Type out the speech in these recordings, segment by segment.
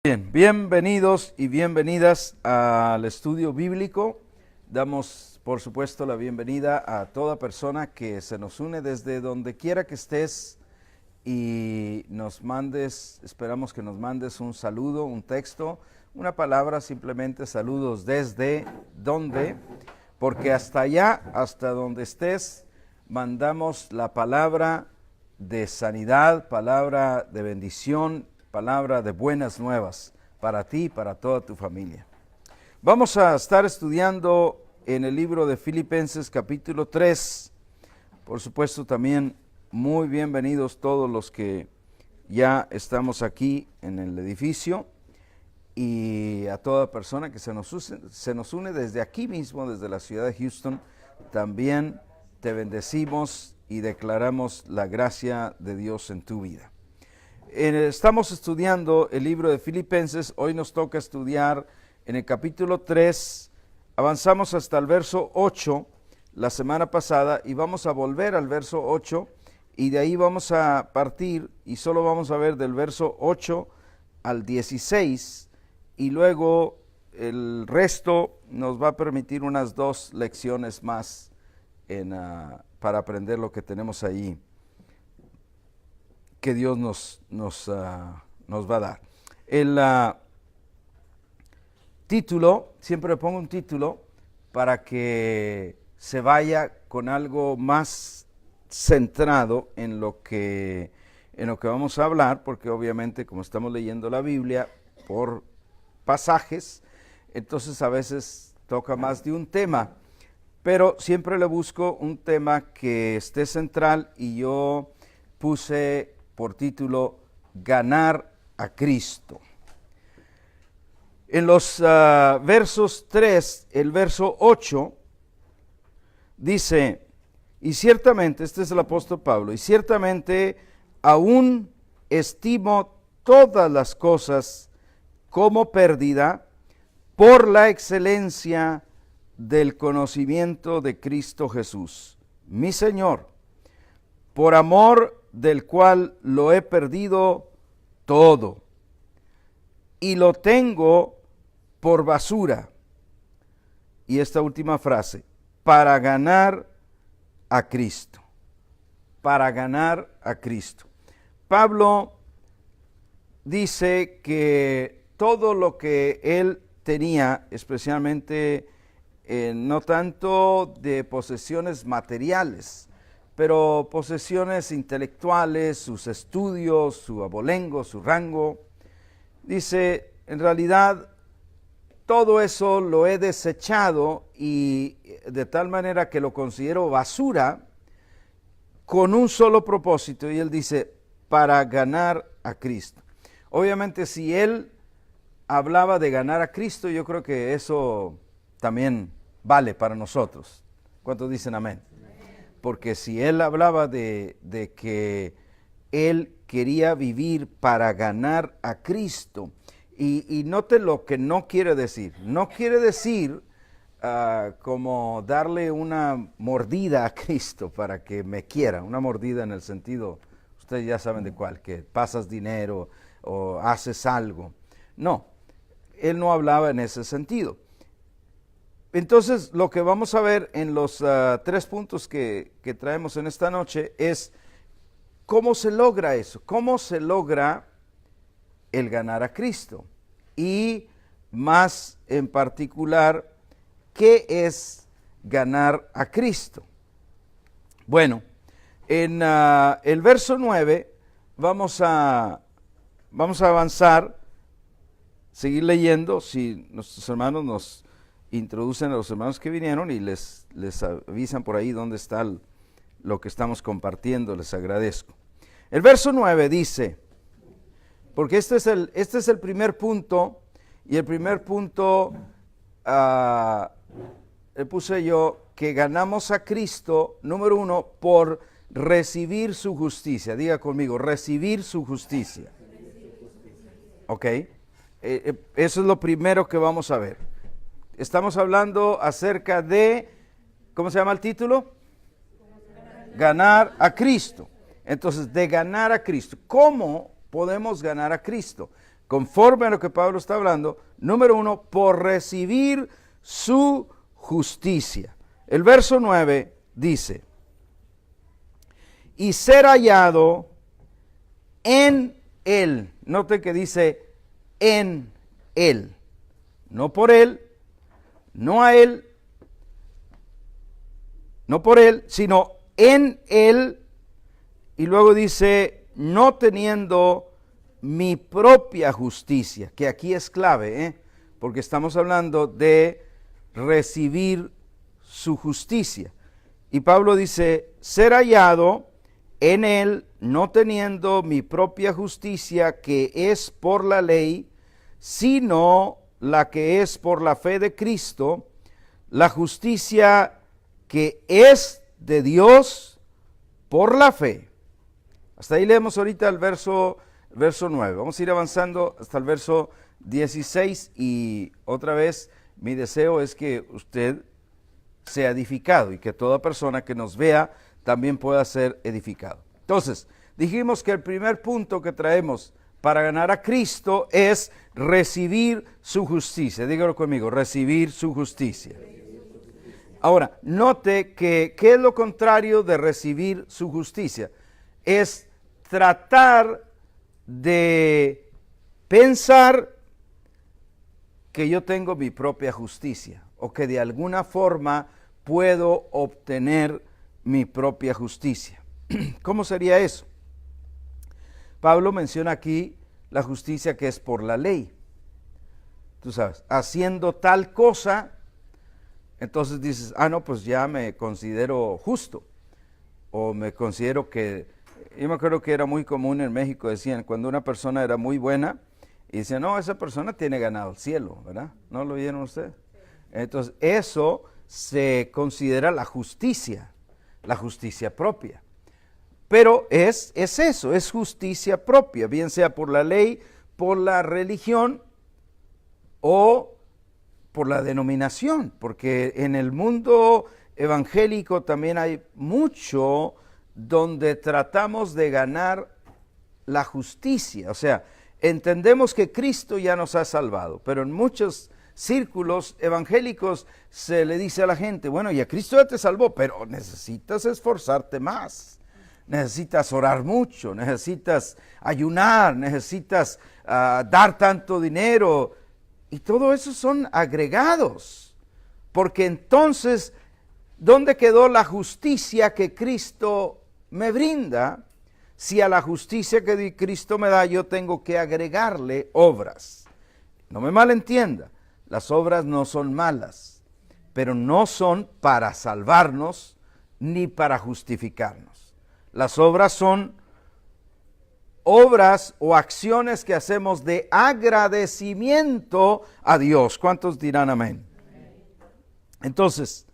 Bien, bienvenidos y bienvenidas al estudio bíblico. Damos, por supuesto, la bienvenida a toda persona que se nos une desde donde quiera que estés y esperamos que nos mandes un saludo, un texto, una palabra, simplemente saludos desde donde, porque hasta allá, hasta donde estés, mandamos la palabra de sanidad, palabra de bendición, palabra de buenas nuevas para ti y para toda tu familia. Vamos a estar estudiando en el libro de Filipenses capítulo 3. Por supuesto, también muy bienvenidos todos los que ya estamos aquí en el edificio y a toda persona que se nos une desde aquí mismo, desde la ciudad de Houston. También te bendecimos y declaramos la gracia de Dios en tu vida. Estamos estudiando el libro de Filipenses. Hoy nos toca estudiar en el capítulo 3, avanzamos hasta el verso 8 la semana pasada y vamos a volver al verso 8 y de ahí vamos a partir y solo vamos a ver del verso 8 al 16 y luego el resto nos va a permitir unas 2 lecciones más para aprender lo que tenemos ahí, que Dios nos va a dar. El título, siempre le pongo un título para que se vaya con algo más centrado en lo que vamos a hablar, porque obviamente como estamos leyendo la Biblia por pasajes, entonces a veces toca más de un tema, pero siempre le busco un tema que esté central y yo puse por título Ganar a Cristo. En los versos 3, el verso 8, dice, y ciertamente, este es el apóstol Pablo, y ciertamente aún estimo todas las cosas como pérdida por la excelencia del conocimiento de Cristo Jesús, mi Señor, por amor del cual lo he perdido todo y lo tengo por basura. Y esta última frase, para ganar a Cristo, para ganar a Cristo. Pablo dice que todo lo que él tenía, especialmente no tanto de posesiones materiales, pero posesiones intelectuales, sus estudios, su abolengo, su rango. Dice, en realidad, todo eso lo he desechado y de tal manera que lo considero basura con un solo propósito. Y él dice, para ganar a Cristo. Obviamente, si él hablaba de ganar a Cristo, yo creo que eso también vale para nosotros. ¿Cuántos dicen amén? Porque si él hablaba de que él quería vivir para ganar a Cristo, y note lo que no quiere decir. No quiere decir como darle una mordida a Cristo para que me quiera. Una mordida en el sentido, ustedes ya saben de cuál, que pasas dinero o haces algo. No, él no hablaba en ese sentido. Entonces, lo que vamos a ver en los 3 puntos que traemos en esta noche es cómo se logra eso, cómo se logra el ganar a Cristo y más en particular, ¿qué es ganar a Cristo? Bueno, en el verso 9 vamos a avanzar, seguir leyendo. Si nuestros hermanos nos introducen a los hermanos que vinieron y les avisan por ahí dónde está lo que estamos compartiendo, les agradezco. El verso 9 dice, porque este es el primer punto, y el primer punto le puse yo, que ganamos a Cristo, número 1, por recibir su justicia. Diga conmigo, recibir su justicia. Ok, eso es lo primero que vamos a ver. Estamos hablando acerca de, ¿cómo se llama el título? Ganar a Cristo. Entonces, de ganar a Cristo. ¿Cómo podemos ganar a Cristo? conforme a lo que Pablo está hablando, número 1, por recibir su justicia. El verso 9 dice, y ser hallado en él. Note que dice en él, no por él, no a él, no por él, sino en él. Y luego dice, no teniendo mi propia justicia, que aquí es clave, porque estamos hablando de recibir su justicia. Y Pablo dice, ser hallado en él, no teniendo mi propia justicia, que es por la ley, sino la que es por la fe de Cristo, la justicia que es de Dios por la fe. Hasta ahí leemos ahorita el verso 9. Vamos a ir avanzando hasta el verso 16 y otra vez mi deseo es que usted sea edificado y que toda persona que nos vea también pueda ser edificado. Entonces, dijimos que el primer punto que traemos para ganar a Cristo es recibir su justicia. Dígalo conmigo, recibir su justicia. Ahora, note que ¿qué es lo contrario de recibir su justicia? Es tratar de pensar que yo tengo mi propia justicia o que de alguna forma puedo obtener mi propia justicia. ¿Cómo sería eso? Pablo menciona aquí la justicia que es por la ley. Tú sabes, haciendo tal cosa, entonces dices, no, pues ya me considero justo. O me considero que, yo me acuerdo que era muy común en México, decían, cuando una persona era muy buena, y decían, no, esa persona tiene ganado el cielo, ¿verdad? ¿No lo vieron ustedes? Entonces, eso se considera la justicia propia. Pero es eso, es justicia propia, bien sea por la ley, por la religión o por la denominación, porque en el mundo evangélico también hay mucho donde tratamos de ganar la justicia. O sea, entendemos que Cristo ya nos ha salvado, pero en muchos círculos evangélicos se le dice a la gente, bueno, ya Cristo ya te salvó, pero necesitas esforzarte más. Necesitas orar mucho, necesitas ayunar, necesitas dar tanto dinero. Y todo eso son agregados. Porque entonces, ¿dónde quedó la justicia que Cristo me brinda? Si a la justicia que Cristo me da yo tengo que agregarle obras. No me malentienda, las obras no son malas, pero no son para salvarnos ni para justificarnos. Las obras son obras o acciones que hacemos de agradecimiento a Dios. ¿Cuántos dirán amén? Entonces,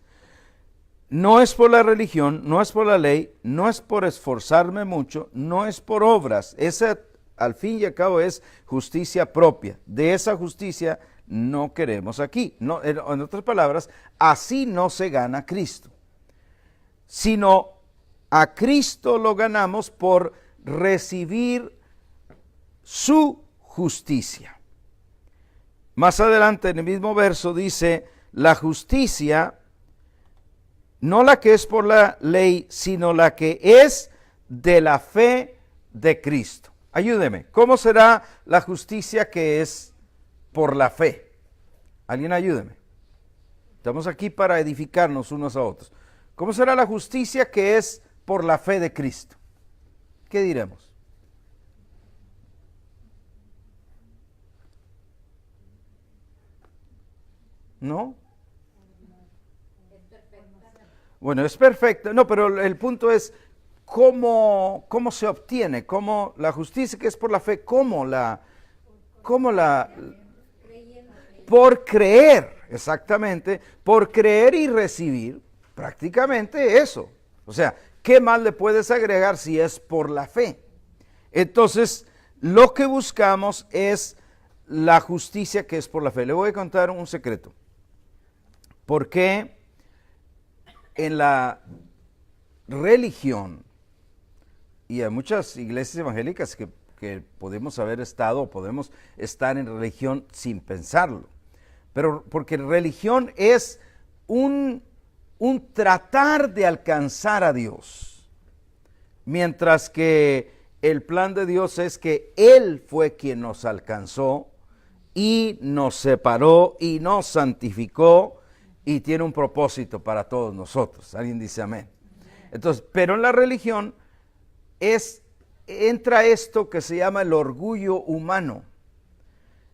no es por la religión, no es por la ley, no es por esforzarme mucho, no es por obras. Esa, al fin y al cabo, es justicia propia. De esa justicia no queremos aquí. No, en otras palabras, así no se gana Cristo, sino a Cristo lo ganamos por recibir su justicia. Más adelante en el mismo verso dice, la justicia, no la que es por la ley, sino la que es de la fe de Cristo. Ayúdeme, ¿cómo será la justicia que es por la fe? Alguien ayúdeme. Estamos aquí para edificarnos unos a otros. ¿Cómo será la justicia que es por la fe de Cristo? ¿Qué diremos? ¿No? Bueno, es perfecta. No, pero el punto es cómo se obtiene, cómo la justicia que es por la fe, por creer, exactamente, por creer y recibir, prácticamente eso. O sea, ¿qué más le puedes agregar si es por la fe? Entonces, lo que buscamos es la justicia que es por la fe. Le voy a contar un secreto. ¿Por qué en la religión, y hay muchas iglesias evangélicas que porque podemos haber estado o podemos estar en religión sin pensarlo. Pero porque religión es un tratar de alcanzar a Dios. Mientras que el plan de Dios es que Él fue quien nos alcanzó y nos separó y nos santificó y tiene un propósito para todos nosotros. ¿Alguien dice amén? Entonces, pero en la religión entra esto que se llama el orgullo humano.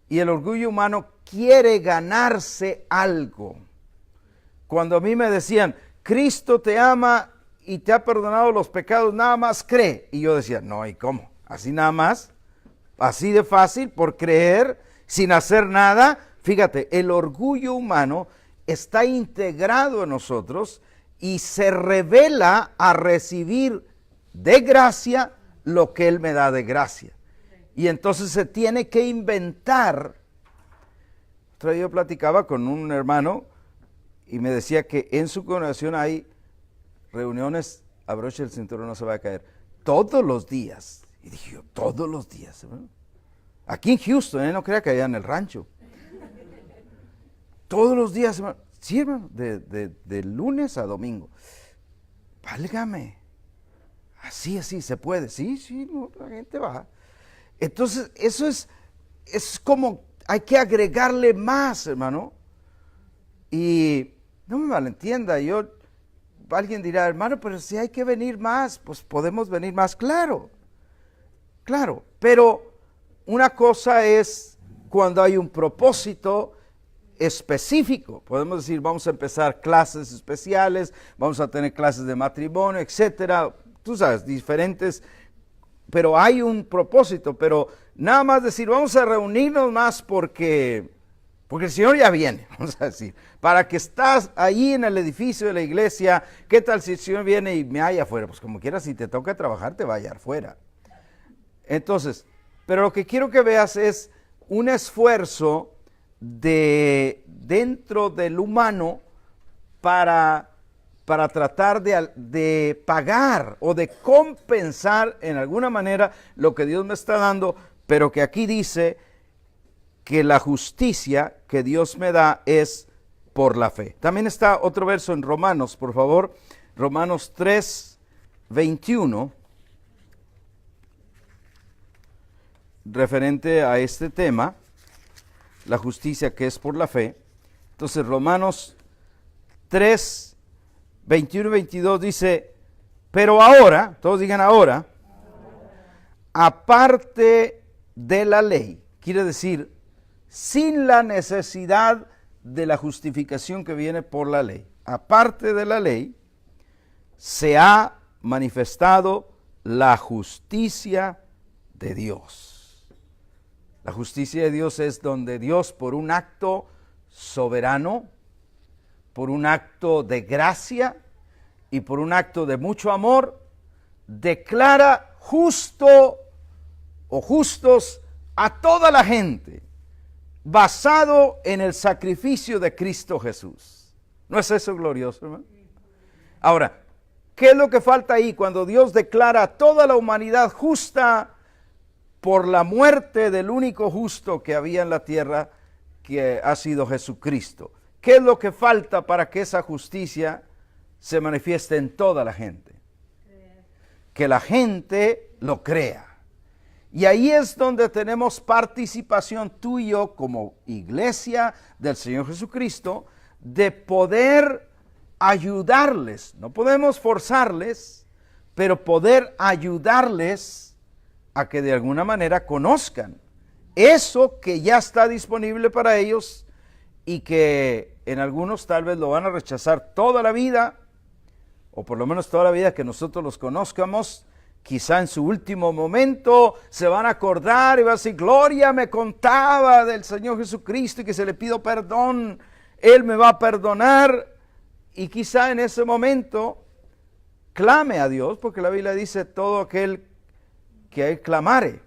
Y el orgullo humano quiere ganarse algo. Cuando a mí me decían, Cristo te ama y te ha perdonado los pecados, nada más cree. Y yo decía, no, ¿y cómo? ¿Así nada más? ¿Así de fácil por creer sin hacer nada? Fíjate, el orgullo humano está integrado en nosotros y se revela a recibir de gracia lo que Él me da de gracia. Y entonces se tiene que inventar. Otra vez yo platicaba con un hermano y me decía que en su congregación hay reuniones, abroche el cinturón, no se va a caer, todos los días. Y dije yo, todos los días, hermano. Aquí en Houston, no crea que allá en el rancho. Todos los días, hermano. Sí, hermano, de lunes a domingo. Válgame. Así, se puede. Sí, no, la gente va. Entonces, eso es como, hay que agregarle más, hermano. Y no me malentienda, alguien dirá, hermano, pero si hay que venir más, pues podemos venir más, claro, pero una cosa es cuando hay un propósito específico, podemos decir, vamos a empezar clases especiales, vamos a tener clases de matrimonio, etcétera, tú sabes, diferentes, pero hay un propósito, pero nada más decir, vamos a reunirnos más porque el Señor ya viene, vamos a decir, para que estás ahí en el edificio de la iglesia, ¿qué tal si el Señor viene y me halla afuera? Pues como quiera, si te toca trabajar, te va a hallar afuera. Entonces, pero lo que quiero que veas es un esfuerzo dentro del humano para tratar de pagar o de compensar en alguna manera lo que Dios me está dando, pero que aquí dice que la justicia que Dios me da es por la fe. También está otro verso en Romanos, por favor, Romanos 3:21, referente a este tema, la justicia que es por la fe. Entonces Romanos 3:21 y 22 dice, pero ahora, todos digan ahora, aparte de la ley, quiere decir, sin la necesidad de la justificación que viene por la ley, aparte de la ley, se ha manifestado la justicia de Dios. La justicia de Dios es donde Dios, por un acto soberano, por un acto de gracia y por un acto de mucho amor, declara justo o justos a toda la gente, basado en el sacrificio de Cristo Jesús. ¿No es eso glorioso, hermano? Ahora, ¿qué es lo que falta ahí cuando Dios declara a toda la humanidad justa por la muerte del único justo que había en la tierra, que ha sido Jesucristo? ¿Qué es lo que falta para que esa justicia se manifieste en toda la gente? Que la gente lo crea. Y ahí es donde tenemos participación tú y yo como iglesia del Señor Jesucristo, de poder ayudarles. No podemos forzarles, pero poder ayudarles a que de alguna manera conozcan eso que ya está disponible para ellos y que en algunos tal vez lo van a rechazar toda la vida, o por lo menos toda la vida que nosotros los conozcamos. Quizá en su último momento se van a acordar y van a decir, Gloria me contaba del Señor Jesucristo y que se le pido perdón, Él me va a perdonar. Y quizá en ese momento clame a Dios, porque la Biblia dice todo aquel que a Él clamare,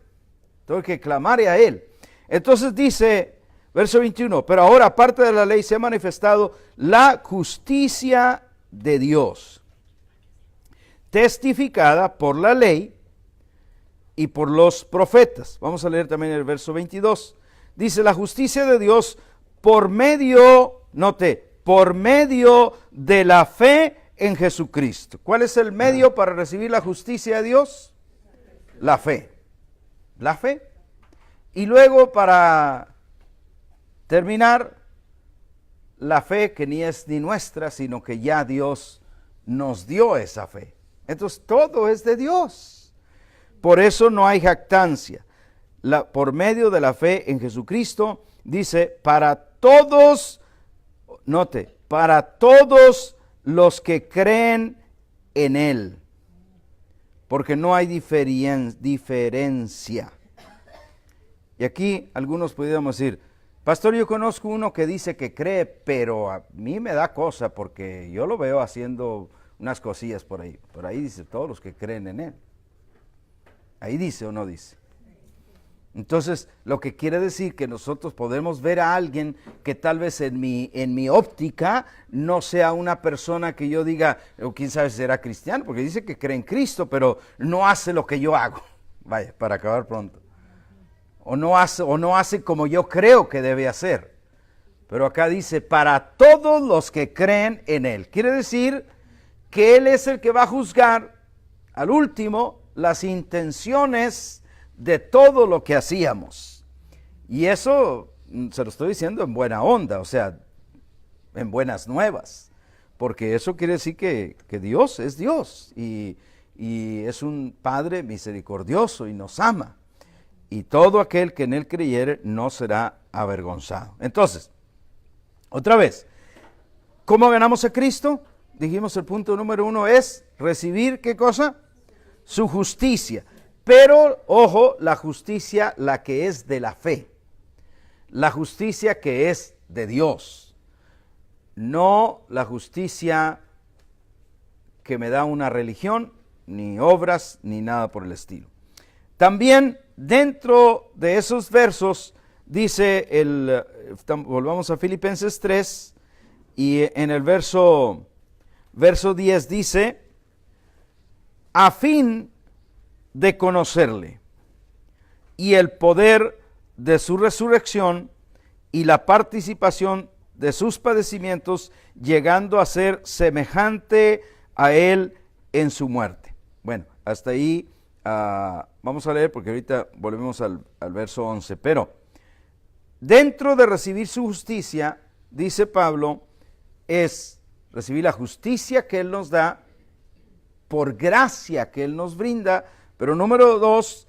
todo el que clamare a Él. Entonces dice, verso 21, pero ahora aparte de la ley se ha manifestado la justicia de Dios, testificada por la ley, y por los profetas. Vamos a leer también el verso 22. Dice, la justicia de Dios por medio, note, por medio de la fe en Jesucristo. ¿Cuál es el medio para recibir la justicia de Dios? La fe. La fe. Y luego, para terminar, la fe que ni es ni nuestra, sino que ya Dios nos dio esa fe. Entonces todo es de Dios. Por eso no hay jactancia. Por medio de la fe en Jesucristo, dice, para todos, note, para todos los que creen en Él. Porque no hay diferencia. Y aquí algunos pudiéramos decir, pastor, yo conozco uno que dice que cree, pero a mí me da cosa porque yo lo veo haciendo unas cosillas por ahí. Por ahí dice, todos los que creen en Él. Ahí dice o no dice. Entonces, lo que quiere decir que nosotros podemos ver a alguien que tal vez en mi óptica no sea una persona que yo diga, o quién sabe si será cristiano, porque dice que cree en Cristo, pero no hace lo que yo hago. Vaya, para acabar pronto. O no hace como yo creo que debe hacer. Pero acá dice, para todos los que creen en Él. Quiere decir que Él es el que va a juzgar al último las intenciones de todo lo que hacíamos. Y eso se lo estoy diciendo en buena onda, o sea, en buenas nuevas. Porque eso quiere decir que Dios es Dios y es un Padre misericordioso y nos ama. Y todo aquel que en Él creyere no será avergonzado. Entonces, otra vez, ¿cómo ganamos a Cristo? Dijimos el punto número 1 es recibir, ¿qué cosa? Su justicia. Pero, ojo, la justicia, la que es de la fe. La justicia que es de Dios. No la justicia que me da una religión, ni obras, ni nada por el estilo. También dentro de esos versos dice, volvamos a Filipenses 3, y en el verso 10 dice, a fin de conocerle, y el poder de su resurrección, y la participación de sus padecimientos, llegando a ser semejante a él en su muerte. Bueno, hasta ahí vamos a leer porque ahorita volvemos al verso 11. Pero dentro de recibir su justicia, dice Pablo, es recibir la justicia que Él nos da por gracia que Él nos brinda. Pero número 2,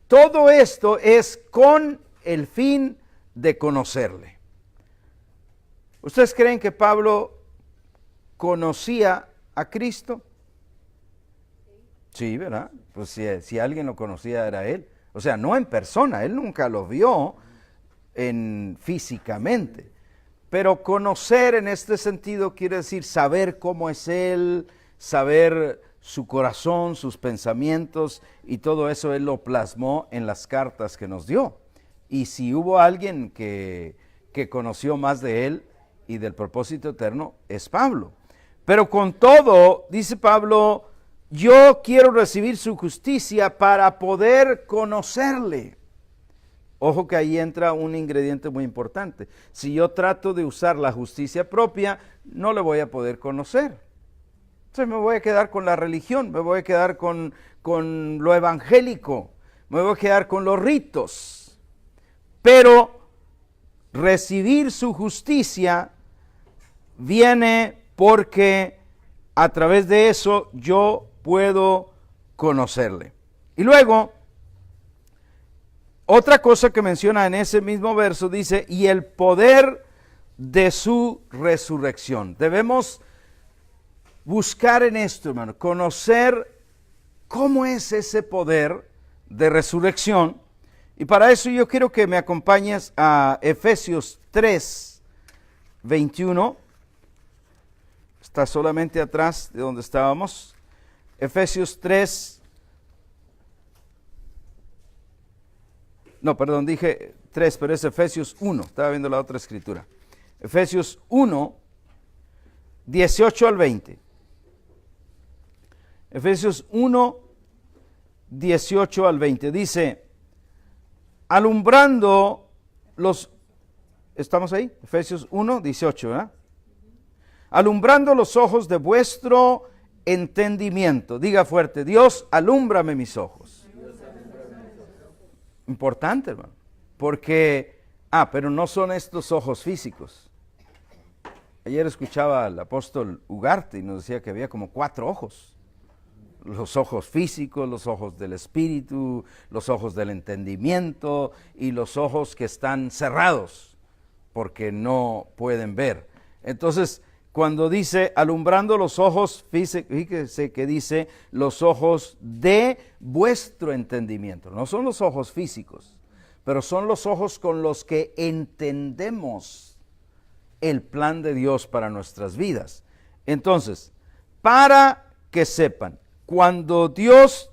todo esto es con el fin de conocerle. ¿Ustedes creen que Pablo conocía a Cristo? Sí, ¿verdad? Pues si alguien lo conocía era él. O sea, no en persona, él nunca lo vio físicamente. Pero conocer en este sentido quiere decir saber cómo es él, saber su corazón, sus pensamientos, y todo eso él lo plasmó en las cartas que nos dio. Y si hubo alguien que conoció más de él y del propósito eterno, es Pablo. Pero con todo, dice Pablo, yo quiero recibir su justicia para poder conocerle. Ojo que ahí entra un ingrediente muy importante. Si yo trato de usar la justicia propia, no le voy a poder conocer. Entonces me voy a quedar con la religión, me voy a quedar con lo evangélico, me voy a quedar con los ritos. Pero recibir su justicia viene porque a través de eso yo puedo conocerle. Y luego, otra cosa que menciona en ese mismo verso dice, y el poder de su resurrección. Debemos buscar en esto, hermano, conocer cómo es ese poder de resurrección. Y para eso yo quiero que me acompañes a Efesios 3, 21. Está solamente atrás de donde estábamos. Efesios 3. No, perdón, dije 3, pero es Efesios 1. Estaba viendo la otra escritura. Efesios 1, 18 al 20. Efesios 1, 18 al 20. Dice, alumbrando los... ¿Estamos ahí? Efesios 1, 18, ¿verdad? Alumbrando los ojos de vuestro entendimiento. Diga fuerte, Dios, alúmbrame mis ojos. Importante, hermano. Porque, pero no son estos ojos físicos. Ayer escuchaba al apóstol Ugarte y nos decía que había como 4 ojos. Los ojos físicos, los ojos del espíritu, los ojos del entendimiento y los ojos que están cerrados porque no pueden ver. Entonces, cuando dice alumbrando los ojos, fíjese que dice los ojos de vuestro entendimiento. No son los ojos físicos, pero son los ojos con los que entendemos el plan de Dios para nuestras vidas. Entonces, para que sepan, cuando Dios,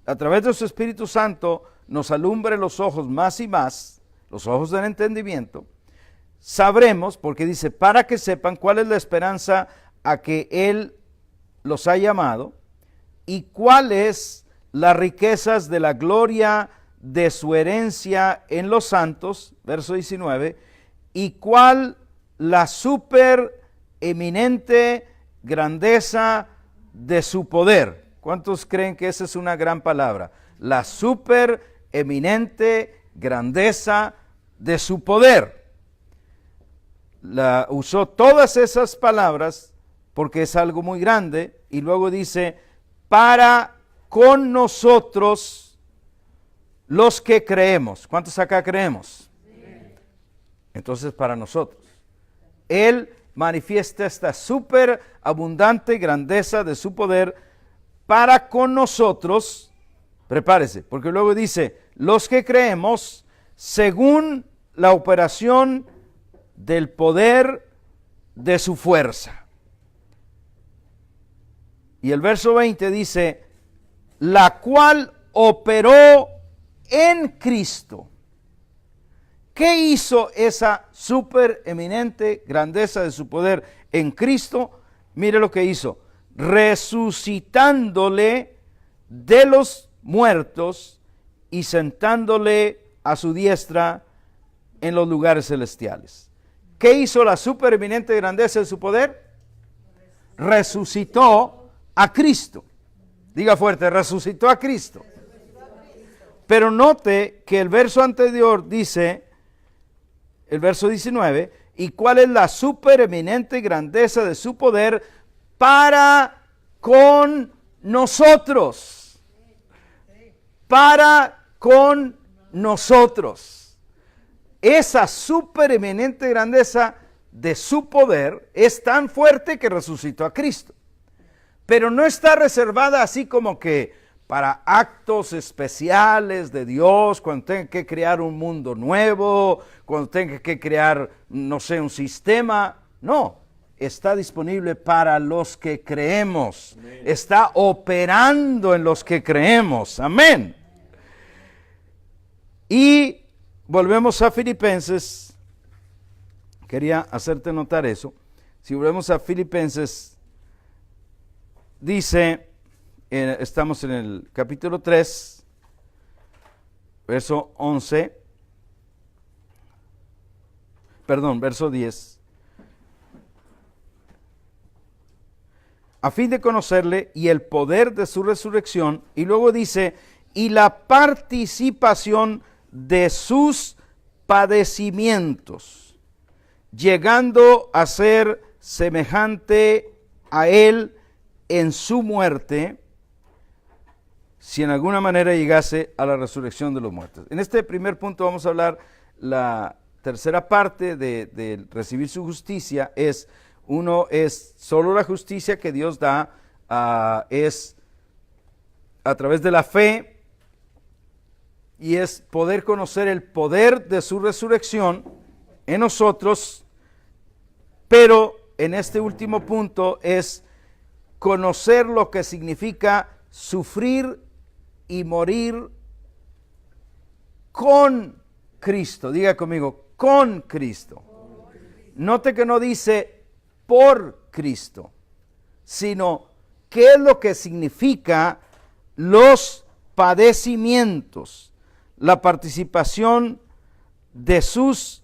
a través de su Espíritu Santo, nos alumbre los ojos más y más, los ojos del entendimiento, sabremos, porque dice, para que sepan cuál es la esperanza a que Él los ha llamado y cuáles las riquezas de la gloria de su herencia en los santos, verso 19, y cuál la supereminente grandeza de su poder. ¿Cuántos creen que esa es una gran palabra? La supereminente grandeza de su poder. Usó todas esas palabras porque es algo muy grande y luego dice, para con nosotros los que creemos. ¿Cuántos acá creemos? Entonces para nosotros. Él manifiesta esta súper abundante grandeza de su poder para con nosotros. Prepárese, porque luego dice, los que creemos según la operación del poder de su fuerza. Y el verso 20 dice, la cual operó en Cristo. ¿Qué hizo esa supereminente grandeza de su poder en Cristo? Mire lo que hizo, resucitándole de los muertos y sentándole a su diestra en los lugares celestiales. ¿Qué hizo la supereminente grandeza de su poder? Resucitó a Cristo. Diga fuerte, resucitó a Cristo. Pero note que el verso anterior dice, el verso 19, ¿y cuál es la supereminente grandeza de su poder para con nosotros? Para con nosotros. Esa supereminente grandeza de su poder es tan fuerte que resucitó a Cristo. Pero no está reservada así como que para actos especiales de Dios, cuando tenga que crear un mundo nuevo, cuando tenga que crear, no sé, un sistema. No, está disponible para los que creemos. Amén. Está operando en los que creemos. Amén. Y volvemos a Filipenses. Quería hacerte notar eso. Si volvemos a Filipenses, dice, estamos en el capítulo 3, verso 11, verso 10. A fin de conocerle y el poder de su resurrección, y luego dice, y la participación de sus padecimientos, llegando a ser semejante a él en su muerte, si en alguna manera llegase a la resurrección de los muertos. En este primer punto vamos a hablar la tercera parte de recibir su justicia. Uno es solo la justicia que Dios da, es a través de la fe, y es poder conocer el poder de su resurrección en nosotros, pero en este último punto es conocer lo que significa sufrir y morir con Cristo. Diga conmigo, con Cristo. Note que no dice por Cristo, sino qué es lo que significa los padecimientos, la participación de sus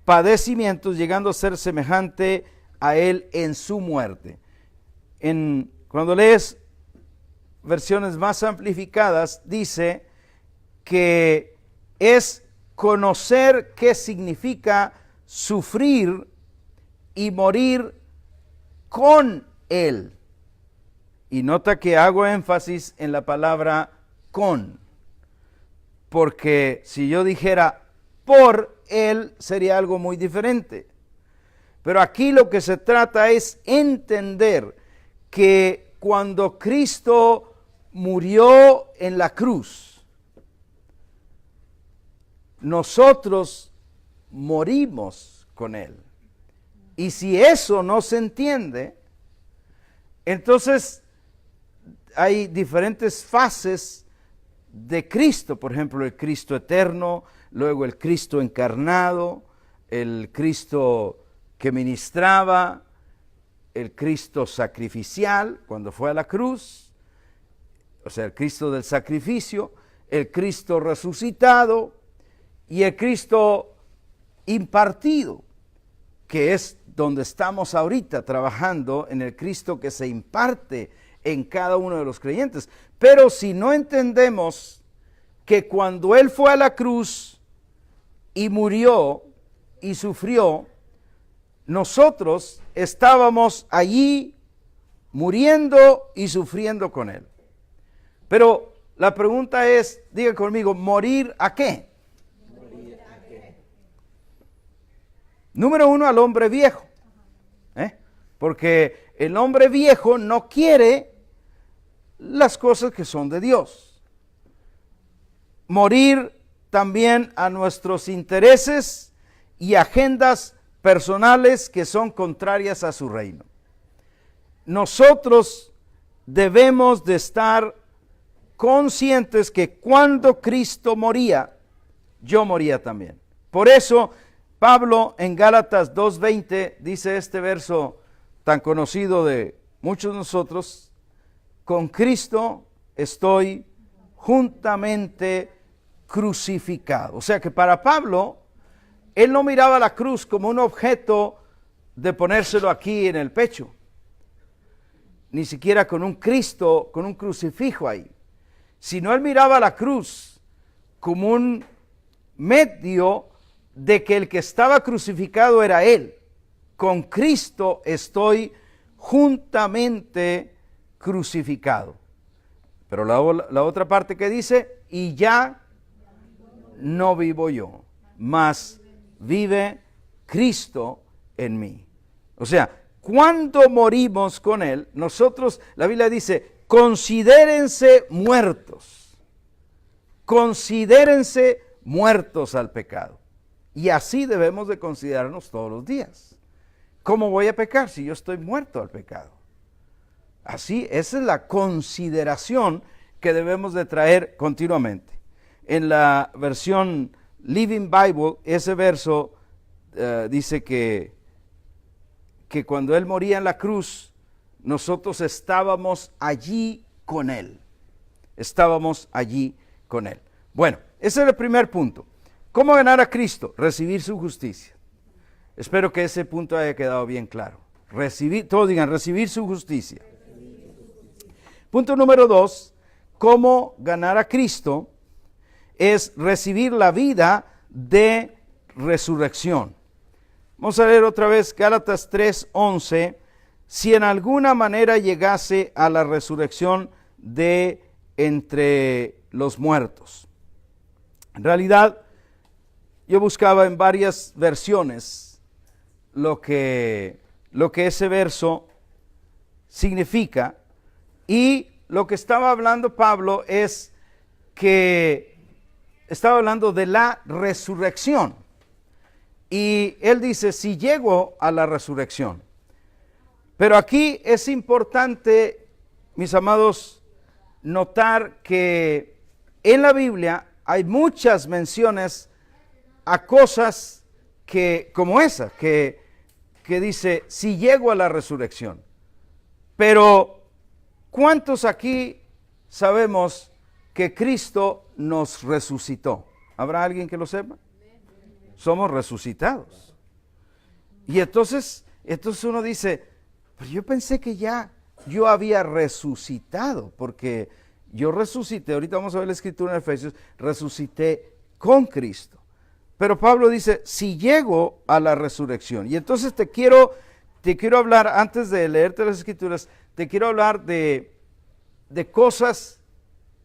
padecimientos, llegando a ser semejante a él en su muerte. Cuando lees versiones más amplificadas, dice que es conocer qué significa sufrir y morir con él. Y nota que hago énfasis en la palabra con, porque si yo dijera por él sería algo muy diferente. Pero aquí lo que se trata es entender que cuando Cristo murió en la cruz, nosotros morimos con él. Y si eso no se entiende, entonces hay diferentes fases de Cristo. Por ejemplo, el Cristo eterno, luego el Cristo encarnado, el Cristo que ministraba, el Cristo sacrificial cuando fue a la cruz, o sea, el Cristo del sacrificio, el Cristo resucitado y el Cristo impartido, que es donde estamos ahorita trabajando, en el Cristo que se imparte en cada uno de los creyentes. Pero si no entendemos que cuando Él fue a la cruz y murió y sufrió, nosotros estábamos allí muriendo y sufriendo con Él. Pero la pregunta es, diga conmigo, ¿morir a qué? ¿Morir a qué? Número uno, al hombre viejo. Porque el hombre viejo no quiere las cosas que son de Dios. Morir también a nuestros intereses y agendas personales que son contrarias a su reino. Nosotros debemos de estar conscientes que cuando Cristo moría, yo moría también. Por eso Pablo en Gálatas 2:20 dice este verso tan conocido de muchos de nosotros: con Cristo estoy juntamente crucificado. O sea que para Pablo, él no miraba la cruz como un objeto de ponérselo aquí en el pecho, ni siquiera con un Cristo, con un crucifijo ahí, sino él miraba la cruz como un medio de que el que estaba crucificado era él. Con Cristo estoy juntamente crucificado. Pero la otra parte que dice, y ya no vivo yo, mas vive Cristo en mí. O sea, cuando morimos con Él, nosotros, la Biblia dice, considérense muertos al pecado. Y así debemos de considerarnos todos los días. ¿Cómo voy a pecar si yo estoy muerto al pecado? Así, esa es la consideración que debemos de traer continuamente. En la versión Living Bible, ese verso dice que cuando Él moría en la cruz, nosotros estábamos allí con Él. Estábamos allí con Él. Bueno, ese es el primer punto. ¿Cómo ganar a Cristo? Recibir su justicia. Espero que ese punto haya quedado bien claro. Todos digan, recibir su justicia. Punto número 2, ¿cómo ganar a Cristo? Es recibir la vida de resurrección. Vamos a leer otra vez Gálatas 3:11. Si en alguna manera llegase a la resurrección de entre los muertos. En realidad, yo buscaba en varias versiones lo que ese verso significa, y lo que estaba hablando Pablo es que estaba hablando de la resurrección. Y él dice, si llego a la resurrección. Pero aquí es importante, mis amados, notar que en la Biblia hay muchas menciones a cosas como esa, que dice, si llego a la resurrección. Pero, ¿cuántos aquí sabemos que Cristo nos resucitó. ¿Habrá alguien que lo sepa? Somos resucitados. Y entonces uno dice, pero yo pensé que ya yo había resucitado, porque yo resucité, ahorita vamos a ver la escritura en Efesios, resucité con Cristo. Pero Pablo dice, si llego a la resurrección, y entonces te quiero hablar, antes de leerte las escrituras, te quiero hablar de cosas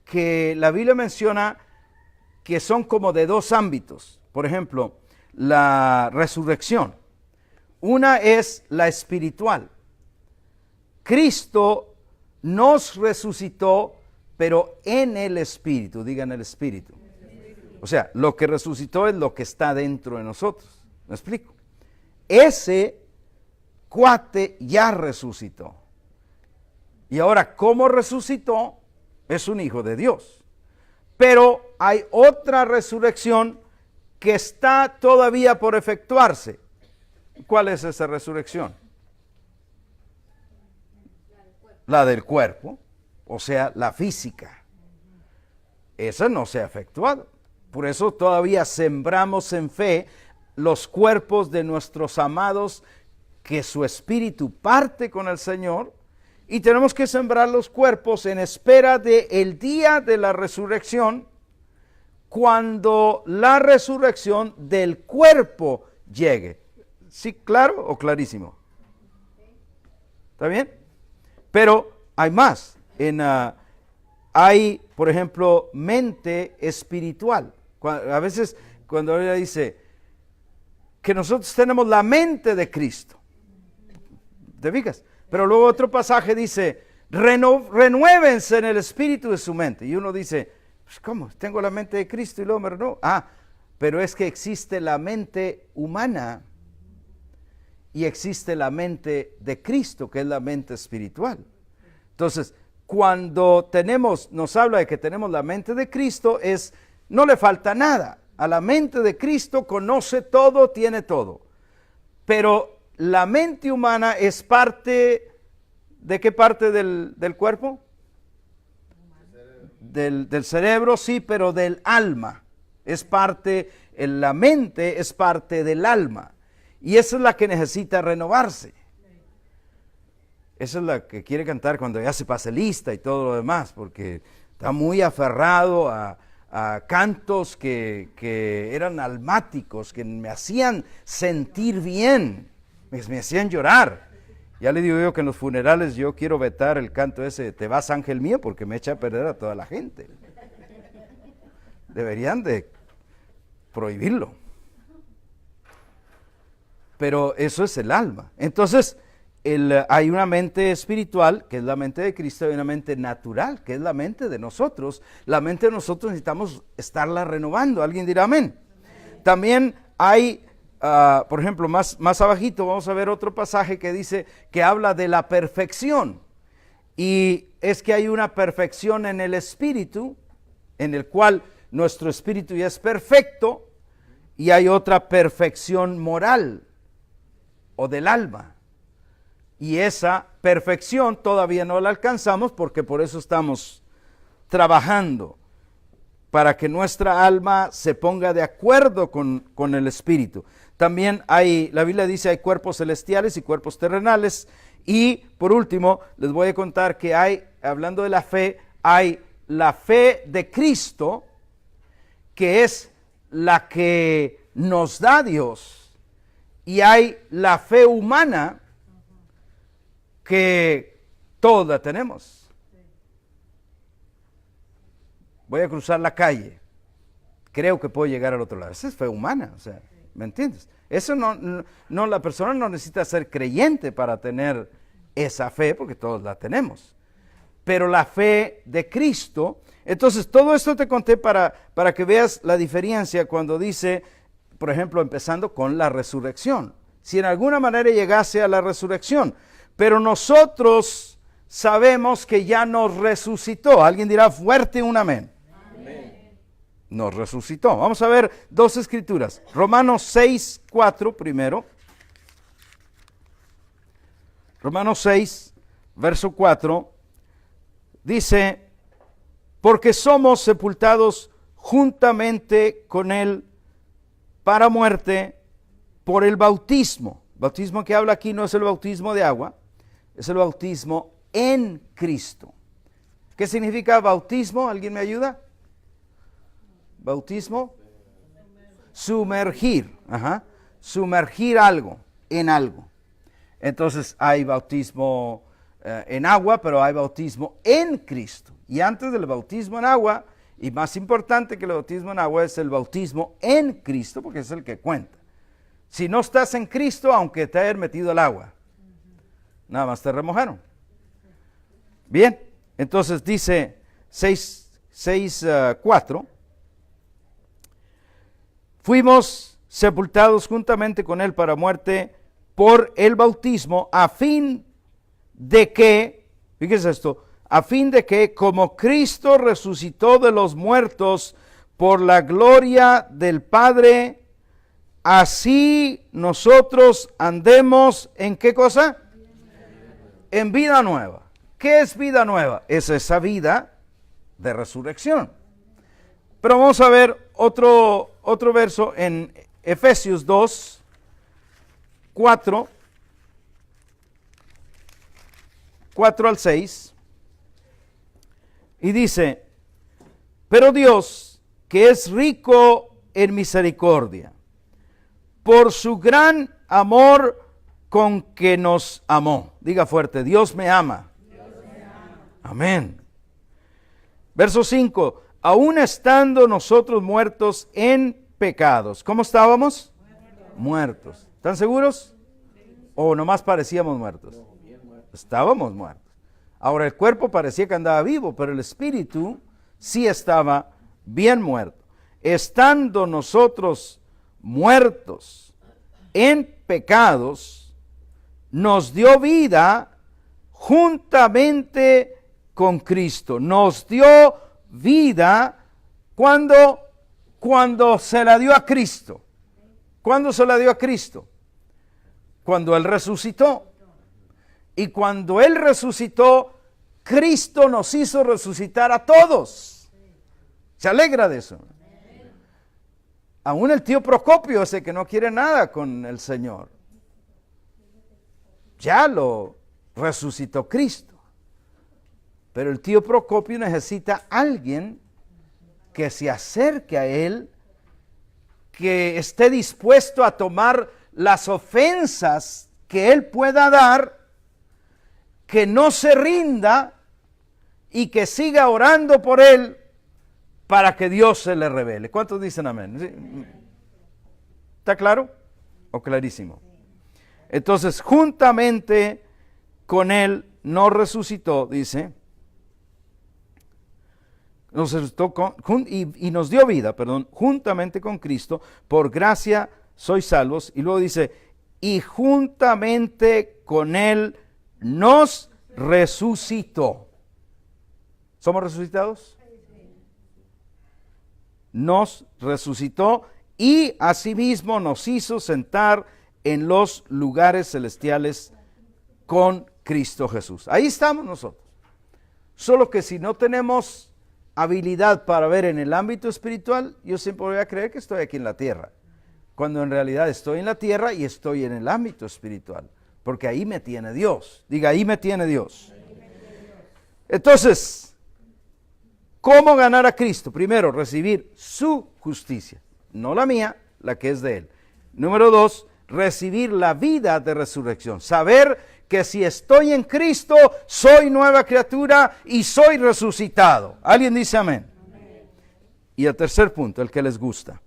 que la Biblia menciona que son como de dos ámbitos. Por ejemplo, la resurrección. Una es la espiritual. Cristo nos resucitó, pero en el espíritu, digan el espíritu. O sea, lo que resucitó es lo que está dentro de nosotros. ¿Me explico? Ese cuate ya resucitó. Y ahora, ¿cómo resucitó? Es un hijo de Dios. Pero hay otra resurrección que está todavía por efectuarse. ¿Cuál es esa resurrección? La del cuerpo, o sea, la física. Esa no se ha efectuado. Por eso todavía sembramos en fe los cuerpos de nuestros amados, que su espíritu parte con el Señor, y tenemos que sembrar los cuerpos en espera del día de la resurrección, cuando la resurrección del cuerpo llegue. ¿Sí, claro o clarísimo? ¿Está bien? Pero hay más. Hay, por ejemplo, mente espiritual. A veces cuando ella dice que nosotros tenemos la mente de Cristo. ¿Te fijas? Pero luego otro pasaje dice, renuévense en el espíritu de su mente. Y uno dice, pues ¿cómo? Tengo la mente de Cristo y luego me renuevo. Pero es que existe la mente humana y existe la mente de Cristo, que es la mente espiritual. Entonces, cuando nos habla de que tenemos la mente de Cristo, no le falta nada. A la mente de Cristo conoce todo, tiene todo. Pero la mente humana es parte, ¿de qué parte del cuerpo? Del cerebro, sí, pero del alma. Es parte, la mente es parte del alma. Y esa es la que necesita renovarse. Esa es la que quiere cantar cuando ya se pase lista y todo lo demás, porque está muy aferrado a cantos que eran almáticos, que me hacían sentir bien, me hacían llorar. Ya le digo yo que en los funerales yo quiero vetar el canto ese, te vas ángel mío, porque me echa a perder a toda la gente. Deberían de prohibirlo. Pero eso es el alma. Entonces, hay una mente espiritual, que es la mente de Cristo, y una mente natural, que es la mente de nosotros. La mente de nosotros necesitamos estarla renovando. ¿Alguien dirá amén? También hay, por ejemplo, más abajito vamos a ver otro pasaje que dice, que habla de la perfección. Y es que hay una perfección en el espíritu, en el cual nuestro espíritu ya es perfecto, y hay otra perfección moral, o del alma. Y esa perfección todavía no la alcanzamos, porque por eso estamos trabajando, para que nuestra alma se ponga de acuerdo con el espíritu. También la Biblia dice, hay cuerpos celestiales y cuerpos terrenales. Y por último, les voy a contar que hablando de la fe, hay la fe de Cristo, que es la que nos da Dios. Y hay la fe humana, que todos la tenemos. Voy a cruzar la calle, creo que puedo llegar al otro lado. Esa es fe humana, o sea, ¿me entiendes? Eso no, la persona no necesita ser creyente para tener esa fe, porque todos la tenemos. Pero la fe de Cristo, entonces todo esto te conté para que veas la diferencia cuando dice, por ejemplo, empezando con la resurrección. Si en alguna manera llegase a la resurrección, pero nosotros sabemos que ya nos resucitó. Alguien dirá fuerte un amén. Amén. Nos resucitó. Vamos a ver dos escrituras. Romanos 6, 4 primero. Romanos 6, verso 4. Dice, porque somos sepultados juntamente con Él para muerte por el bautismo. El bautismo que habla aquí no es el bautismo de agua, es el bautismo en Cristo. ¿Qué significa bautismo? ¿Alguien me ayuda? Bautismo. Sumergir. Ajá. Sumergir algo en algo. Entonces hay bautismo en agua, pero hay bautismo en Cristo. Y antes del bautismo en agua, y más importante que el bautismo en agua, es el bautismo en Cristo, porque es el que cuenta. Si no estás en Cristo, aunque te hayan metido el agua, nada más te remojaron. Bien, entonces dice 6:4, fuimos sepultados juntamente con Él para muerte por el bautismo, a fin de que, fíjese esto, a fin de que como Cristo resucitó de los muertos por la gloria del Padre, así nosotros andemos ¿en qué cosa? En vida nueva. ¿Qué es vida nueva? Es esa vida de resurrección. Pero vamos a ver otro verso en Efesios 2, 4 al 6. Y dice, pero Dios, que es rico en misericordia, por su gran amor con que nos amó. Diga fuerte, Dios me ama. Dios me ama. Amén. Verso 5, aún estando nosotros muertos en pecados. ¿Cómo estábamos? Muertos. ¿Están seguros? ¿O nomás parecíamos muertos? Estábamos muertos. Ahora el cuerpo parecía que andaba vivo, pero el espíritu sí estaba bien muerto. Estando nosotros muertos en pecados, nos dio vida juntamente con Cristo. Nos dio vida cuando se la dio a Cristo. ¿Cuándo se la dio a Cristo? Cuando Él resucitó. Y cuando Él resucitó, Cristo nos hizo resucitar a todos. ¿Se alegra de eso? Aún el tío Procopio, ese que no quiere nada con el Señor, ya lo resucitó Cristo. Pero el tío Procopio necesita a alguien que se acerque a él, que esté dispuesto a tomar las ofensas que él pueda dar, que no se rinda y que siga orando por él para que Dios se le revele. ¿Cuántos dicen amén? ¿Sí? ¿Está claro o clarísimo? Entonces, juntamente con él nos resucitó, dice, nos resucitó y nos dio vida, juntamente con Cristo, por gracia sois salvos. Y luego dice, y juntamente con él nos resucitó. ¿Somos resucitados? Nos resucitó y asimismo nos hizo sentar en los lugares celestiales con Cristo Jesús. Ahí estamos nosotros. Solo que si no tenemos habilidad para ver en el ámbito espiritual, yo siempre voy a creer que estoy aquí en la tierra, cuando en realidad estoy en la tierra y estoy en el ámbito espiritual. Porque ahí me tiene Dios. Diga, ahí me tiene Dios. Entonces, ¿cómo ganar a Cristo? Primero, recibir su justicia. No la mía, la que es de Él. Número 2, recibir la vida de resurrección. Saber que si estoy en Cristo, soy nueva criatura y soy resucitado. ¿Alguien dice amén? Amén. Y el tercer punto, el que les gusta.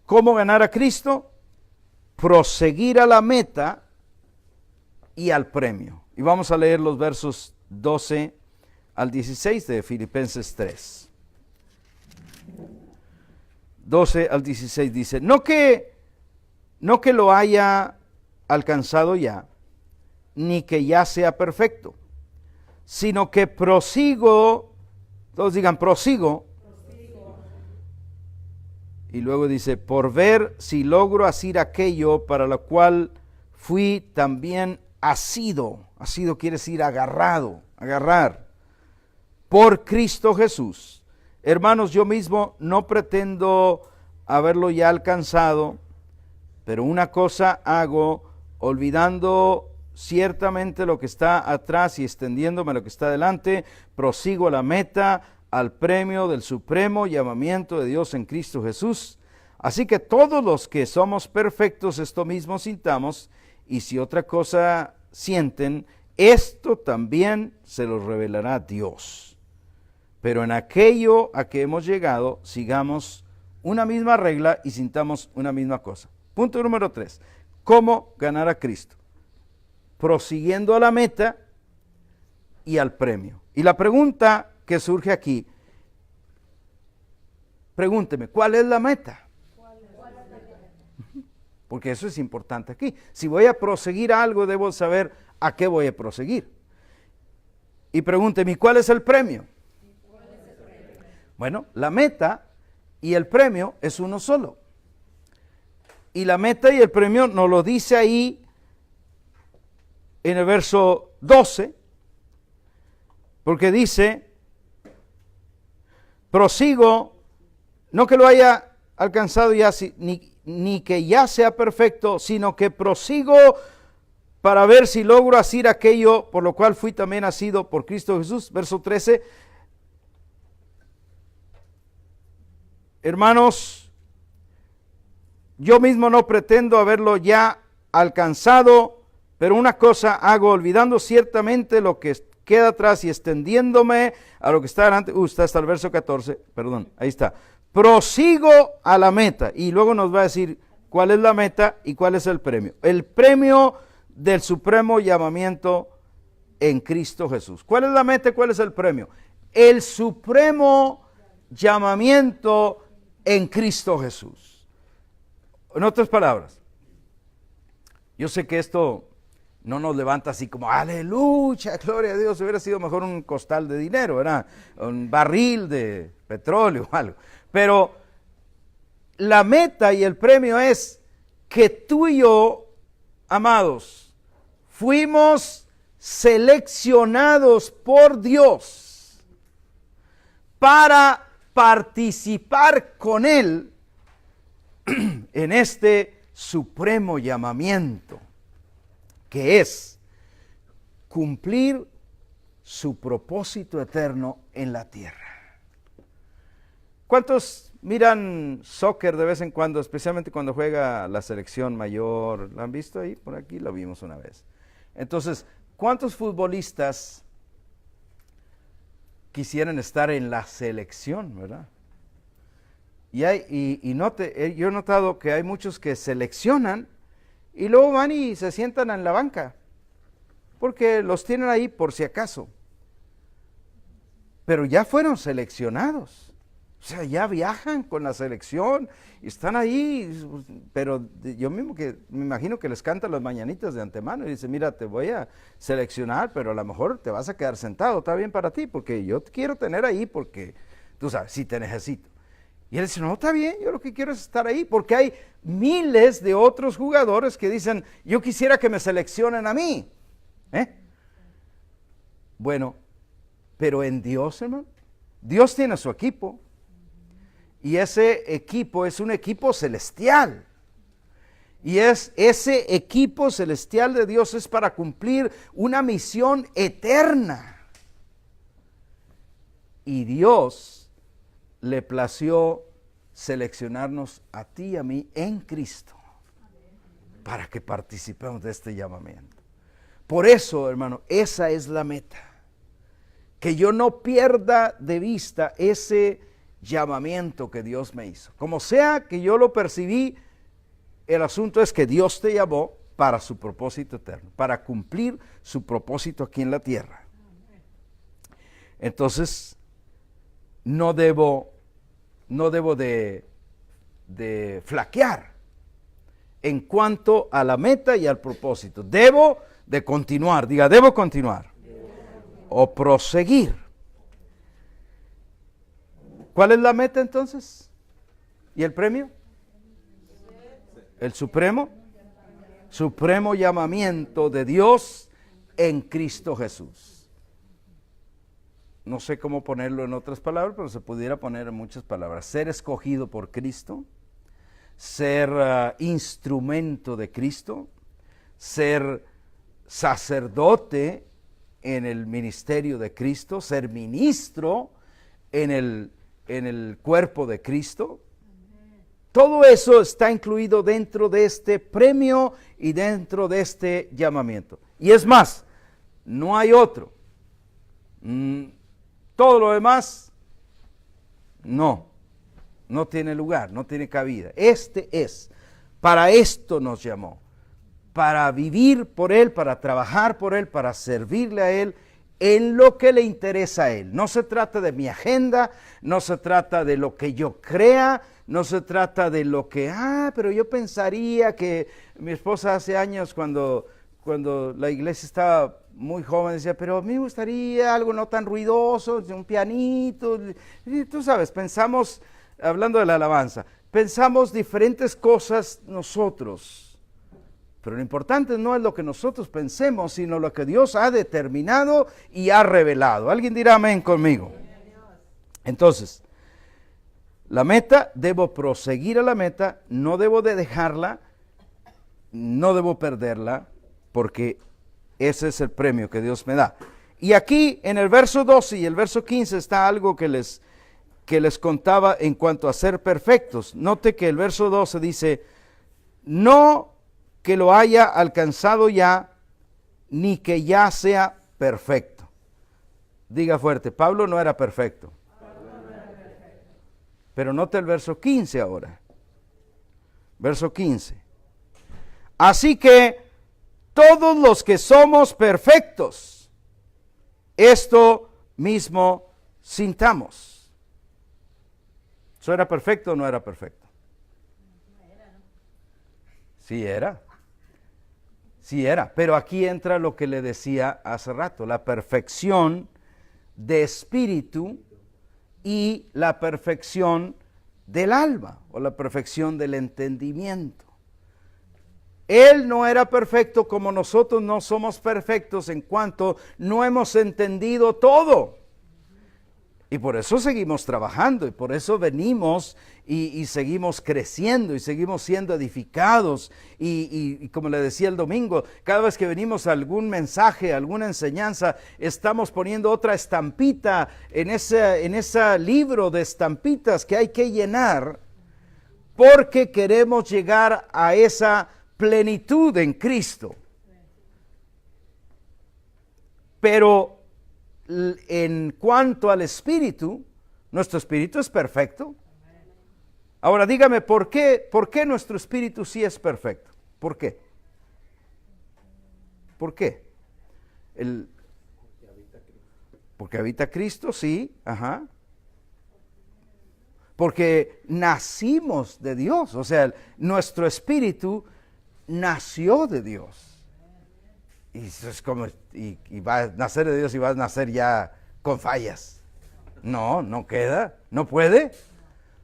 ¿Cómo ganar a Cristo? Proseguir a la meta y al premio. Y vamos a leer los versos 12 al 16 de Filipenses 3. 12 al 16 dice, no que lo haya alcanzado ya, ni que ya sea perfecto, sino que prosigo, todos digan prosigo. Y luego dice, por ver si logro asir aquello para lo cual fui también asido. Asido quiere decir agarrado, agarrar. por Cristo Jesús. Hermanos, yo mismo no pretendo haberlo ya alcanzado, pero una cosa hago, olvidando ciertamente lo que está atrás y extendiéndome a lo que está delante, prosigo a la meta, al premio del supremo llamamiento de Dios en Cristo Jesús. Así que todos los que somos perfectos esto mismo sintamos, y si otra cosa sienten, esto también se lo revelará Dios. Pero en aquello a que hemos llegado, sigamos una misma regla y sintamos una misma cosa. Punto número 3. ¿Cómo ganar a Cristo? Prosiguiendo a la meta y al premio. Y la pregunta que surge aquí, pregúnteme, ¿cuál es la meta? Porque eso es importante aquí. Si voy a proseguir algo, debo saber a qué voy a proseguir. Y pregúnteme, ¿cuál es el premio? Bueno, la meta y el premio es uno solo. Y la meta y el premio nos lo dice ahí en el verso 12, porque dice, prosigo, no que lo haya alcanzado ya, ni que ya sea perfecto, sino que prosigo para ver si logro hacer aquello por lo cual fui también nacido por Cristo Jesús. Verso 13. Hermanos, yo mismo no pretendo haberlo ya alcanzado, pero una cosa hago, olvidando ciertamente lo que queda atrás y extendiéndome a lo que está delante. Está hasta el verso 14, perdón, ahí está. Prosigo a la meta, y luego nos va a decir cuál es la meta y cuál es el premio. El premio del supremo llamamiento en Cristo Jesús. ¿Cuál es la meta y cuál es el premio? El supremo llamamiento en Cristo Jesús. En otras palabras, yo sé que esto no nos levanta así como, aleluya, gloria a Dios, hubiera sido mejor un costal de dinero, ¿verdad? Un barril de petróleo o algo. Pero la meta y el premio es que tú y yo, amados, fuimos seleccionados por Dios para participar con Él en este supremo llamamiento, que es cumplir su propósito eterno en la tierra. ¿Cuántos miran soccer de vez en cuando, especialmente cuando juega la selección mayor? ¿La han visto ahí? Por aquí lo vimos una vez. Entonces, ¿cuántos futbolistas quisieran estar en la selección, verdad? Yo he notado que hay muchos que seleccionan y luego van y se sientan en la banca, porque los tienen ahí por si acaso. Pero ya fueron seleccionados. O sea, ya viajan con la selección y están ahí, pero yo mismo que me imagino que les cantan las mañanitas de antemano y dice, mira, te voy a seleccionar, pero a lo mejor te vas a quedar sentado, está bien para ti, porque yo te quiero tener ahí, porque tú sabes, sí te necesito. Y él dice, no, está bien, yo lo que quiero es estar ahí, porque hay miles de otros jugadores que dicen, yo quisiera que me seleccionen a mí. Bueno, pero en Dios, hermano, Dios tiene su equipo. Y ese equipo es un equipo celestial. Y ese equipo celestial de Dios es para cumplir una misión eterna. Y Dios le plació seleccionarnos a ti y a mí en Cristo para que participemos de este llamamiento. Por eso, hermano, esa es la meta. Que yo no pierda de vista ese llamamiento que Dios me hizo. Como sea que yo lo percibí, el asunto es que Dios te llamó para su propósito eterno, para cumplir su propósito aquí en la tierra. Entonces, no debo de flaquear en cuanto a la meta y al propósito. Debo de continuar, diga, debo continuar o proseguir. ¿Cuál es la meta entonces? ¿Y el premio? El supremo llamamiento de Dios en Cristo Jesús. no sé cómo ponerlo en otras palabras, pero se pudiera poner en muchas palabras. Ser escogido por Cristo, ser instrumento de Cristo, ser sacerdote en el ministerio de Cristo, ser ministro en el cuerpo de Cristo. Todo eso está incluido dentro de este premio y dentro de este llamamiento. Y es más, no hay otro. Todo lo demás, no tiene lugar, no tiene cabida. Para esto nos llamó, para vivir por Él, para trabajar por Él, para servirle a Él en lo que le interesa a Él. No se trata de mi agenda, no se trata de lo que yo crea, no se trata de lo que, pero yo pensaría que mi esposa hace años cuando la iglesia estaba muy joven decía, pero a mí me gustaría algo no tan ruidoso, un pianito. Y tú sabes, pensamos, hablando de la alabanza, pensamos diferentes cosas nosotros. Pero lo importante no es lo que nosotros pensemos, sino lo que Dios ha determinado y ha revelado. ¿Alguien dirá amén conmigo? Entonces, la meta, debo proseguir a la meta, no debo de dejarla, no debo perderla, porque ese es el premio que Dios me da. Y aquí en el verso 12 y el verso 15 está algo que les contaba en cuanto a ser perfectos. Note que el verso 12 dice, no que lo haya alcanzado ya, ni que ya sea perfecto. Diga fuerte, Pablo no era perfecto. Pero note el verso 15 ahora. Verso 15. Así que todos los que somos perfectos, esto mismo sintamos. ¿Eso era perfecto o no era perfecto? Sí era. Sí era. Pero aquí entra lo que le decía hace rato, la perfección de espíritu y la perfección del alma o la perfección del entendimiento. Él no era perfecto como nosotros no somos perfectos en cuanto no hemos entendido todo. Y por eso seguimos trabajando y por eso venimos y seguimos creciendo y seguimos siendo edificados. Y como le decía el domingo, cada vez que venimos a algún mensaje, alguna enseñanza, estamos poniendo otra estampita en ese libro de estampitas que hay que llenar porque queremos llegar a esa plenitud en Cristo. Pero en cuanto al espíritu, nuestro espíritu es perfecto. Ahora dígame, ¿por qué nuestro espíritu sí es perfecto? ¿Por qué? ¿Por qué? Porque habita Cristo, sí, ajá. Porque nacimos de Dios, o sea, nuestro espíritu nació de Dios. Y es como, y va a nacer de Dios y va a nacer ya con fallas. No queda, no puede.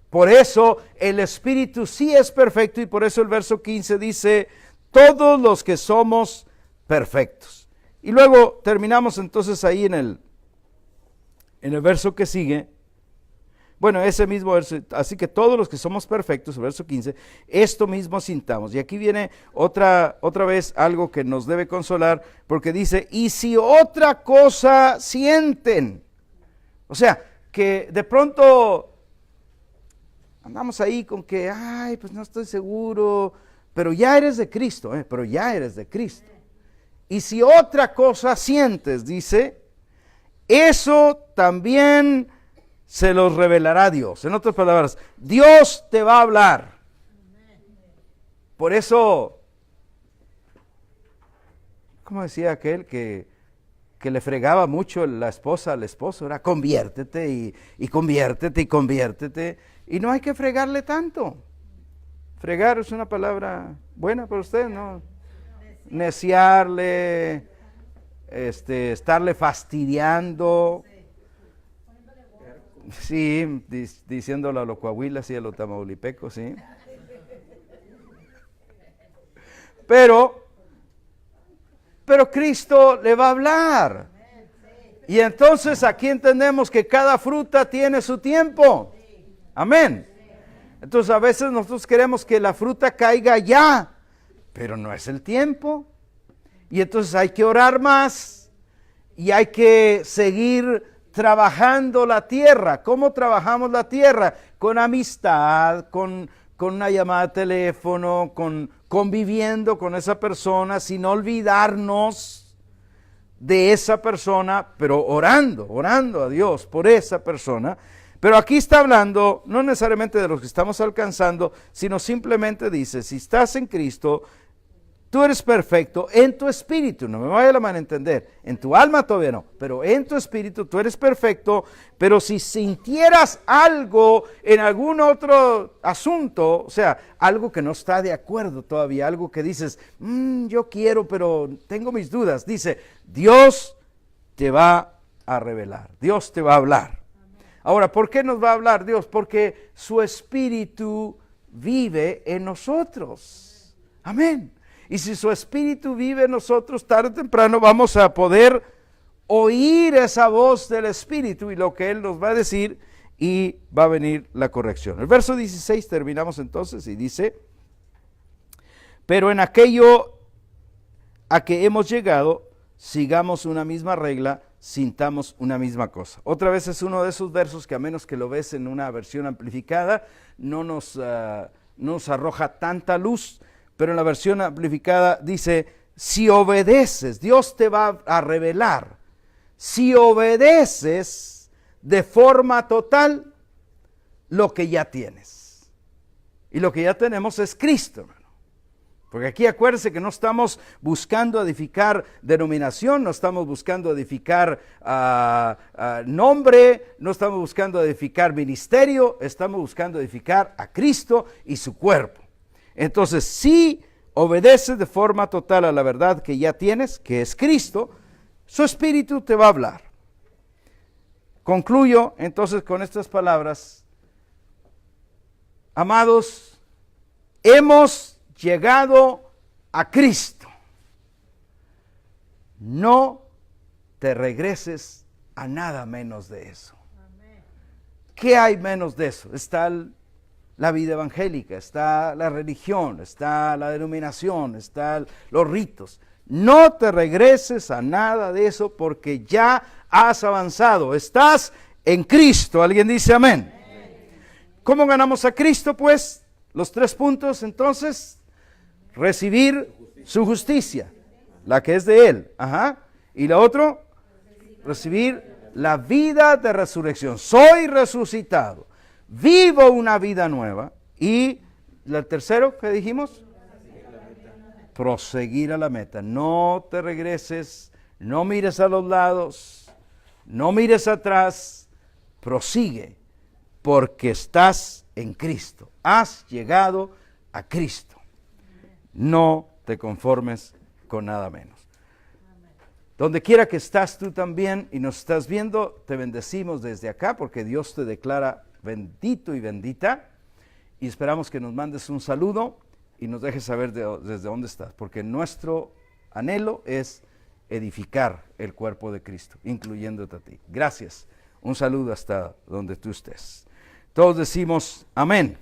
Por eso el espíritu sí es perfecto y por eso el verso 15 dice, todos los que somos perfectos. Y luego terminamos entonces ahí en el verso que sigue. Bueno, ese mismo verso, así que todos los que somos perfectos, verso 15, esto mismo sintamos. Y aquí viene otra vez algo que nos debe consolar, porque dice, y si otra cosa sienten. O sea, que de pronto andamos ahí con que, pues no estoy seguro, pero ya eres de Cristo, pero ya eres de Cristo. Y si otra cosa sientes, dice, eso también se los revelará Dios. En otras palabras, Dios te va a hablar. Por eso, como decía aquel que le fregaba mucho la esposa al esposo, era conviértete y conviértete y conviértete. Y no hay que fregarle tanto. Fregar es una palabra buena para usted, ¿no? Neciarle, estarle fastidiando. Sí, diciéndolo a los coahuilas y a los tamaulipecos, sí. Pero Cristo le va a hablar. Y entonces aquí entendemos que cada fruta tiene su tiempo. Amén. Entonces a veces nosotros queremos que la fruta caiga ya, pero no es el tiempo. Y entonces hay que orar más y hay que seguir trabajando la tierra. ¿Cómo trabajamos la tierra? Con amistad, con una llamada de teléfono, conviviendo con esa persona, sin olvidarnos de esa persona, pero orando a Dios por esa persona. Pero aquí está hablando no necesariamente de los que estamos alcanzando, sino simplemente dice, si estás en Cristo, tú eres perfecto en tu espíritu, no me vaya a malentender, en tu alma todavía no, pero en tu espíritu tú eres perfecto, pero si sintieras algo en algún otro asunto, o sea, algo que no está de acuerdo todavía, algo que dices, yo quiero, pero tengo mis dudas, dice, Dios te va a revelar, Dios te va a hablar. Ahora, ¿por qué nos va a hablar Dios? Porque su espíritu vive en nosotros. Amén. Y si su espíritu vive en nosotros, tarde o temprano vamos a poder oír esa voz del espíritu y lo que Él nos va a decir y va a venir la corrección. El verso 16 terminamos entonces y dice, pero en aquello a que hemos llegado, sigamos una misma regla, sintamos una misma cosa. Otra vez es uno de esos versos que a menos que lo ves en una versión amplificada, no nos arroja tanta luz, pero en la versión amplificada dice, si obedeces, Dios te va a revelar, si obedeces de forma total lo que ya tienes. Y lo que ya tenemos es Cristo, hermano. Porque aquí acuérdense que no estamos buscando edificar denominación, no estamos buscando edificar nombre, no estamos buscando edificar ministerio, estamos buscando edificar a Cristo y su cuerpo. Entonces, si obedeces de forma total a la verdad que ya tienes, que es Cristo, su espíritu te va a hablar. Concluyo entonces con estas palabras. Amados, hemos llegado a Cristo. No te regreses a nada menos de eso. ¿Qué hay menos de eso? Está la vida evangélica, está la religión, está la denominación, están los ritos. No te regreses a nada de eso porque ya has avanzado. Estás en Cristo. ¿Alguien dice amén? ¿Cómo ganamos a Cristo? Pues los 3 puntos entonces. Recibir su justicia, la que es de Él. Y la otra, recibir la vida de resurrección. Soy resucitado. Vivo una vida nueva. Y el tercero, ¿qué dijimos? Proseguir a la meta. No te regreses, no mires a los lados, no mires atrás, prosigue, porque estás en Cristo. Has llegado a Cristo. No te conformes con nada menos. Donde quiera que estás tú también y nos estás viendo, te bendecimos desde acá porque Dios te declara bendito y bendita. Y esperamos que nos mandes un saludo y nos dejes saber desde dónde estás, porque nuestro anhelo es edificar el cuerpo de Cristo, incluyéndote a ti. Gracias. Un saludo hasta donde tú estés. Todos decimos amén.